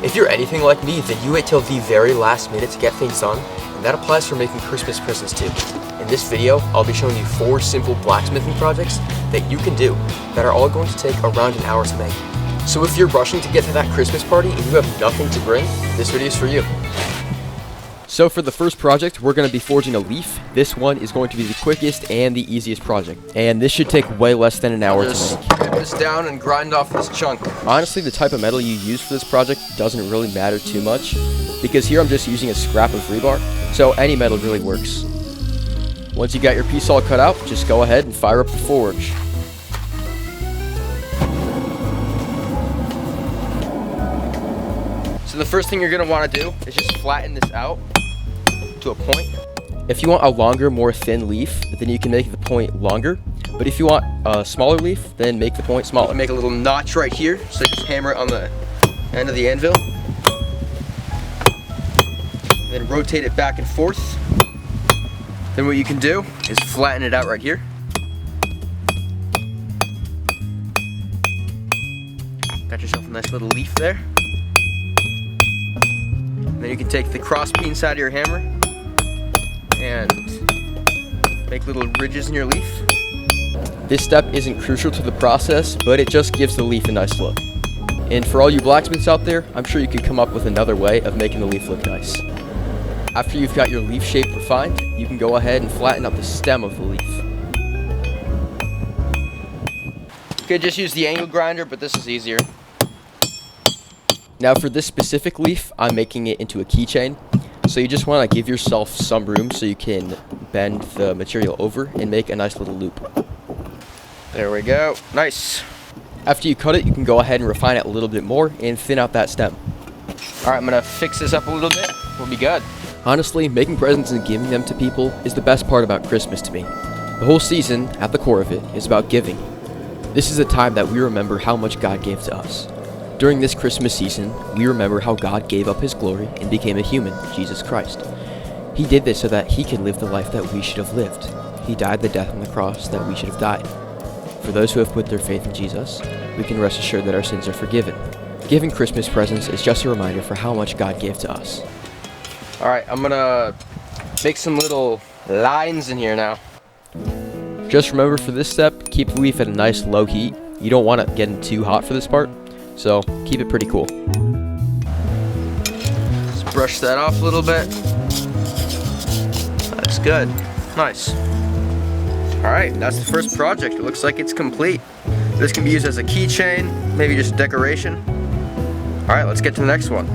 If you're anything like me, then you wait till the very last minute to get things done, and that applies for making Christmas presents too. In this video, I'll be showing you 4 simple blacksmithing projects that you can do that are all going to take around an hour to make. So if you're rushing to get to that Christmas party and you have nothing to bring, this video is for you. So for the first project, we're going to be forging a leaf. This one is going to be the quickest and the easiest project. And this should take way less than an hour to make. Rip this down and grind off this chunk. Honestly, the type of metal you use for this project doesn't really matter too much, because here I'm just using a scrap of rebar, so any metal really works. Once you got your piece all cut out, just go ahead and fire up the forge. So the first thing you're going to want to do is just flatten this out to a point. If you want a longer, more thin leaf, then you can make the point longer. But if you want a smaller leaf, then make the point smaller. Make a little notch right here, so just hammer it on the end of the anvil. Then rotate it back and forth. Then what you can do is flatten it out right here. Got yourself a nice little leaf there. Then you can take the cross peen side of your hammer and make little ridges in your leaf. This step isn't crucial to the process, but it just gives the leaf a nice look. And for all you blacksmiths out there, I'm sure you could come up with another way of making the leaf look nice. After you've got your leaf shape refined, you can go ahead and flatten out the stem of the leaf. You could just use the angle grinder, but this is easier. Now for this specific leaf, I'm making it into a keychain. So you just want to give yourself some room so you can bend the material over and make a nice little loop. There we go. Nice. After you cut it, you can go ahead and refine it a little bit more and thin out that stem. Alright, I'm going to fix this up a little bit. We'll be good. Honestly, making presents and giving them to people is the best part about Christmas to me. The whole season, at the core of it, is about giving. This is a time that we remember how much God gave to us. During this Christmas season, we remember how God gave up his glory and became a human, Jesus Christ. He did this so that he could live the life that we should have lived. He died the death on the cross that we should have died. For those who have put their faith in Jesus, we can rest assured that our sins are forgiven. Giving Christmas presents is just a reminder for how much God gave to us. Alright, I'm gonna make some little lines in here now. Just remember for this step, keep the leaf at a nice low heat. You don't want it getting too hot for this part, so keep it pretty cool. Just brush that off a little bit. That's good. Nice. Alright, that's the first project. It looks like it's complete. This can be used as a keychain, maybe just decoration. Alright, let's get to the next one.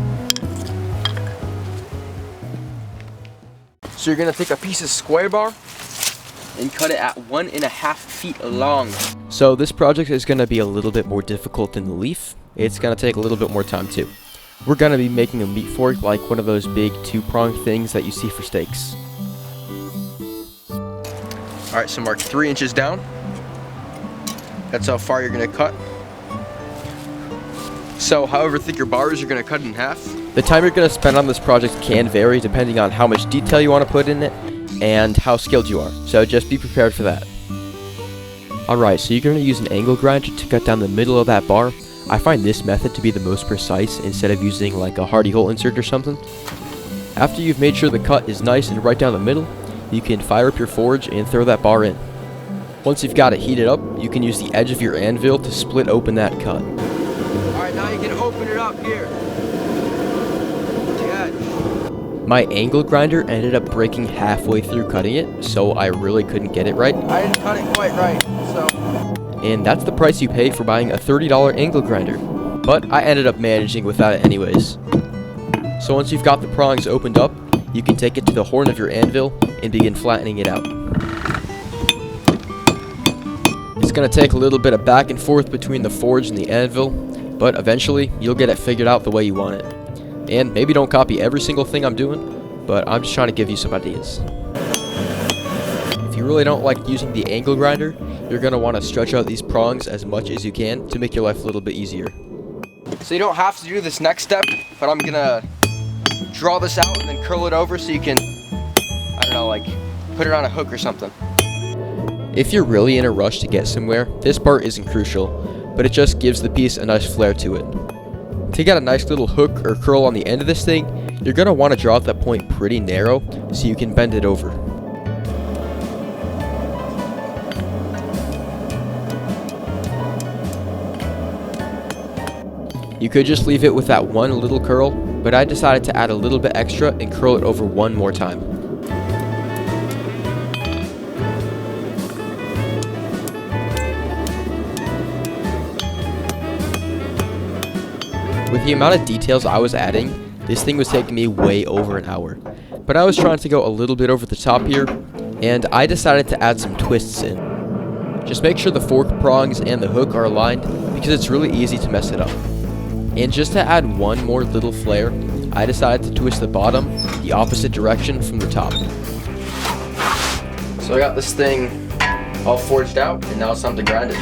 So you're going to take a piece of square bar and cut it at 1.5 feet long. So this project is going to be a little bit more difficult than the leaf. It's going to take a little bit more time too. We're going to be making a meat fork like one of those big 2-pronged things that you see for steaks. Alright, so mark 3 inches down. That's how far you're going to cut. So however thick your bar is, you're going to cut it in half. The time you're going to spend on this project can vary depending on how much detail you want to put in it and how skilled you are, so just be prepared for that. Alright, so you're going to use an angle grinder to cut down the middle of that bar. I find this method to be the most precise instead of using like a hardy hole insert or something. After you've made sure the cut is nice and right down the middle, you can fire up your forge and throw that bar in. Once you've got it heated up, you can use the edge of your anvil to split open that cut. Alright, now you can open it up here. My angle grinder ended up breaking halfway through cutting it, so I really couldn't get it right. I didn't cut it quite right, so... And that's the price you pay for buying a $30 angle grinder. But I ended up managing without it anyways. So once you've got the prongs opened up, you can take it to the horn of your anvil and begin flattening it out. It's going to take a little bit of back and forth between the forge and the anvil, but eventually you'll get it figured out the way you want it. And maybe don't copy every single thing I'm doing, but I'm just trying to give you some ideas. If you really don't like using the angle grinder, you're going to want to stretch out these prongs as much as you can to make your life a little bit easier. So you don't have to do this next step, but I'm going to draw this out and then curl it over so you can, I don't know, like put it on a hook or something. If you're really in a rush to get somewhere, this part isn't crucial, but it just gives the piece a nice flair to it. To get a nice little hook or curl on the end of this thing, you're going to want to draw out that point pretty narrow so you can bend it over. You could just leave it with that one little curl, but I decided to add a little bit extra and curl it over one more time. With the amount of details I was adding, this thing was taking me way over an hour. But I was trying to go a little bit over the top here, and I decided to add some twists in. Just make sure the fork prongs and the hook are aligned, because it's really easy to mess it up. And just to add one more little flair, I decided to twist the bottom the opposite direction from the top. So I got this thing all forged out, and now it's time to grind it.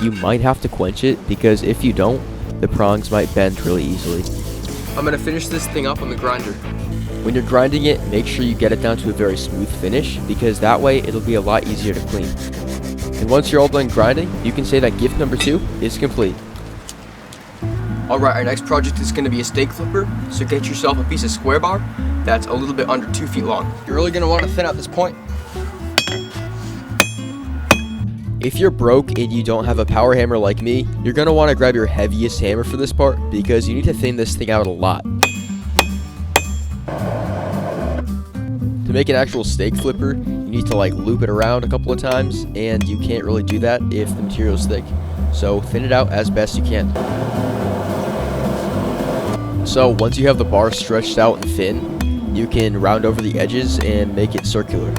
You might have to quench it, because if you don't, the prongs might bend really easily. I'm going to finish this thing up on the grinder. When you're grinding it, make sure you get it down to a very smooth finish, because that way it'll be a lot easier to clean. And once you're all done grinding, you can say that gift number 2 is complete. Alright, our next project is going to be a steak flipper, so get yourself a piece of square bar that's a little bit under 2 feet long. You're really going to want to thin out this point. If you're broke and you don't have a power hammer like me, you're going to want to grab your heaviest hammer for this part, because you need to thin this thing out a lot. To make an actual steak flipper, you need to loop it around a couple of times, and you can't really do that if the material is thick. So thin it out as best you can. So once you have the bar stretched out and thin, you can round over the edges and make it circular.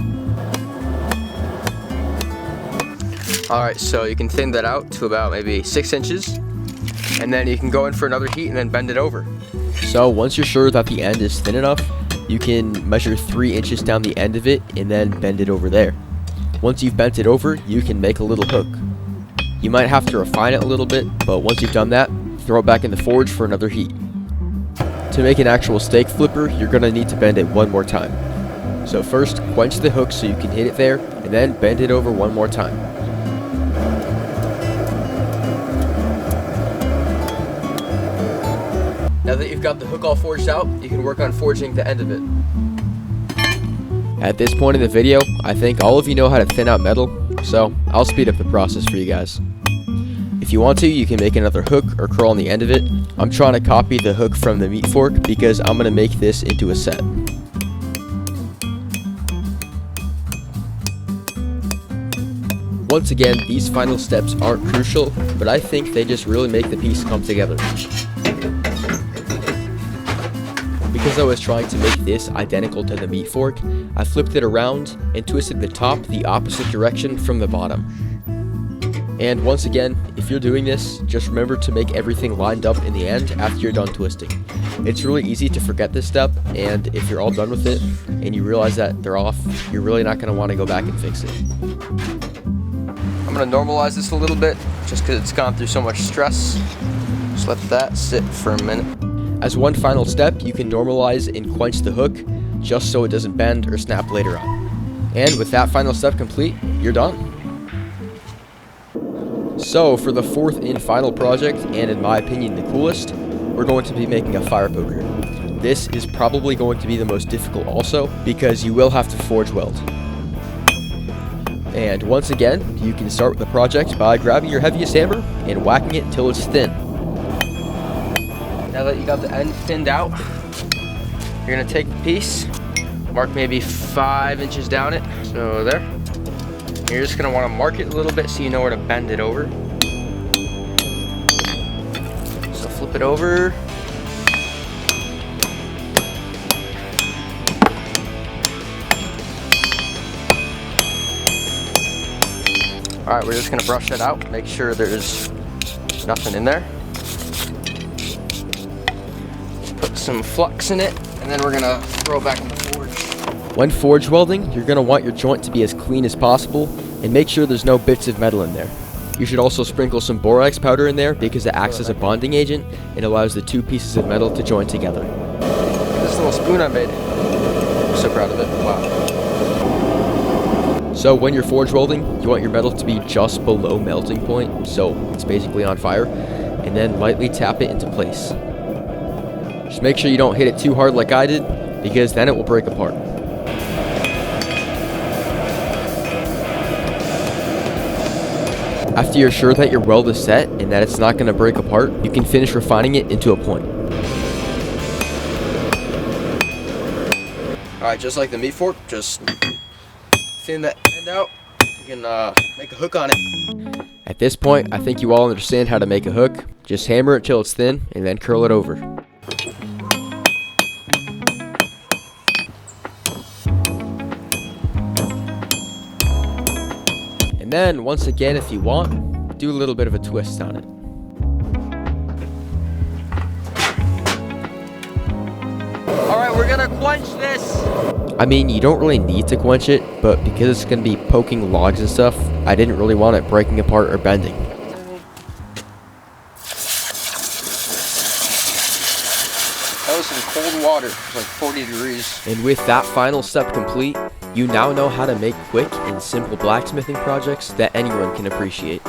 Alright, so you can thin that out to about maybe 6 inches, and then you can go in for another heat and then bend it over. So once you're sure that the end is thin enough, you can measure 3 inches down the end of it and then bend it over there. Once you've bent it over, you can make a little hook. You might have to refine it a little bit, but once you've done that, throw it back in the forge for another heat. To make an actual steak flipper, you're going to need to bend it one more time. So first, quench the hook so you can hit it there, and then bend it over one more time. Now that you've got the hook all forged out, you can work on forging the end of it. At this point in the video, I think all of you know how to thin out metal, so I'll speed up the process for you guys. If you want to, you can make another hook or curl on the end of it. I'm trying to copy the hook from the meat fork because I'm going to make this into a set. Once again, these final steps aren't crucial, but I think they just really make the piece come together. Because I was trying to make this identical to the meat fork, I flipped it around and twisted the top the opposite direction from the bottom. And once again, if you're doing this, just remember to make everything lined up in the end after you're done twisting. It's really easy to forget this step, and if you're all done with it and you realize that they're off, you're really not going to want to go back and fix it. I'm going to normalize this a little bit just because it's gone through so much stress. Just let that sit for a minute. As one final step, you can normalize and quench the hook just so it doesn't bend or snap later on. And with that final step complete, you're done. So for the fourth and final project, and in my opinion the coolest, we're going to be making a fire poker. This is probably going to be the most difficult also, because you will have to forge weld. And once again, you can start the project by grabbing your heaviest hammer and whacking it until it's thin. Now that you got the end thinned out, you're going to take the piece, mark maybe 5 inches down it, so there. You're just going to want to mark it a little bit so you know where to bend it over. So flip it over. Alright, we're just going to brush that out, make sure there's nothing in there. Put some flux in it, and then we're going to throw it back in the forge. When forge welding, you're going to want your joint to be as clean as possible, and make sure there's no bits of metal in there. You should also sprinkle some borax powder in there because it acts as a bonding agent and allows the two pieces of metal to join together. This little spoon I made, I'm so proud of it, wow. So when you're forge welding, you want your metal to be just below melting point, so it's basically on fire, and then lightly tap it into place. Just make sure you don't hit it too hard like I did, because then it will break apart. After you're sure that your weld is set and that it's not going to break apart, you can finish refining it into a point. Alright, just like the meat fork, just thin that end out. You can make a hook on it. At this point, I think you all understand how to make a hook. Just hammer it till it's thin and then curl it over. And then, once again, if you want, do a little bit of a twist on it. Alright, we're gonna quench this! I mean, you don't really need to quench it, but because it's gonna be poking logs and stuff, I didn't really want it breaking apart or bending. That was some cold water, it's like 40 degrees. And with that final step complete, you now know how to make quick and simple blacksmithing projects that anyone can appreciate.